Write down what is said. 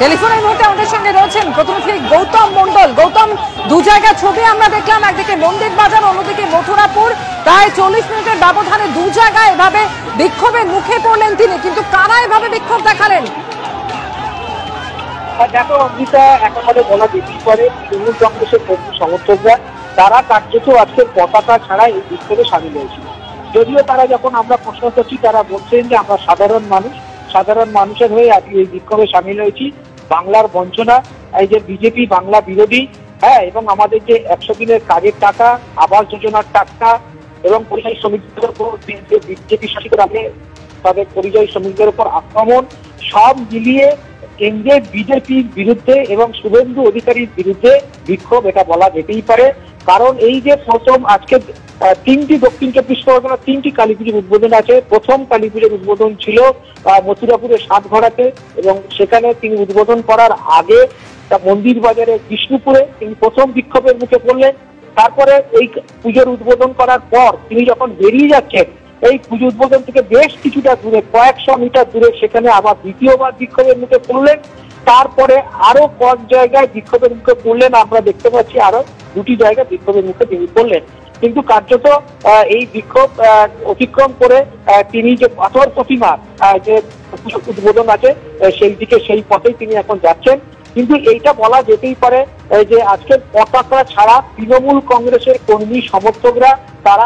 টেলিফোনে এই মুহূর্তে আমাদের সঙ্গে রয়েছেন প্রতিনিধি গৌতম মণ্ডল। গৌতম, দু জায়গা ছবি আমরা দেখলাম, একদিকে মন্দির বাজার, অন্যদিকে মথুরাপুর। প্রায় 40 মিনিটের ব্যবধানে দু জায়গায় এভাবে বিক্ষোভের মুখে পড়লেন তিনি, কিন্তু কারা এভাবে বিক্ষোভ দেখালেন? দেখো অমৃতা, একেবারে বলা যেতেই পারে তৃণমূল কংগ্রেসের কর্মী সমর্থকরা তারা কার্যত আজকের পতাকা ছাড়া এই বিক্ষোভে সামিল হয়েছিল। যদিও তারা যখন আমরা প্রশ্ন করছি তারা বলছেন যে আমরা সাধারণ মানুষের হয়ে আজকে এই বিক্ষোভে সামিল হয়েছি। বাংলার বঞ্চনা, এই যে বিজেপি বাংলা বিরোধী, এবং আমাদের যে 100 দিনের কাজের টাকা, আবাস যোজনার টাকা এবং পরিযায়ী শ্রমিকদের উপর বিজেপি শাসিত রাজ্যে তাদের পরিযায়ী শ্রমিকদের উপর আক্রমণ, সব মিলিয়ে কেন্দ্রে বিজেপির বিরুদ্ধে এবং শুভেন্দু অধিকারীর বিরুদ্ধে বিক্ষোভ, এটা বলা যেতেই পারে। কারণ এই যে প্রথম আজকে 3টি দক্ষিণ 24 পরগনা 3টি কালী পুজোর উদ্বোধন আছে। প্রথম কালী পুজোর উদ্বোধন ছিল মথুরাপুরের সাতঘড়াতে, এবং সেখানে তিনি উদ্বোধন করার আগে মন্দির বাজারে বিষ্ণুপুরে তিনি প্রথম বিক্ষোভের মুখে পড়লেন। তারপরে এই পুজোর উদ্বোধন করার পর তিনি যখন বেরিয়ে যাচ্ছেন এই পুজো উদ্বোধন থেকে বেশ কিছুটা দূরে, কয়েকশো মিটার দূরে, সেখানে আবার দ্বিতীয়বার বিক্ষোভের মুখে পড়লেন। তারপরে আরো কয়েক জায়গায় বিক্ষোভের মুখে পড়লেন, আমরা দেখতে পাচ্ছি আরো 2টি জায়গায় বিক্ষোভের মুখে তিনি পড়লেন। কিন্তু কার্যত এই বিক্ষোভ অতিক্রম করে তিনি যে পাথর প্রতিমা যে উদ্বোধন আছে সেই দিকে, সেই পথেই তিনি এখন যাচ্ছেন। কিন্তু এইটা বলা যেতেই পারে যে আজকের পতাকা ছাড়া তৃণমূল কংগ্রেসের কর্মী সমর্থকরা তারা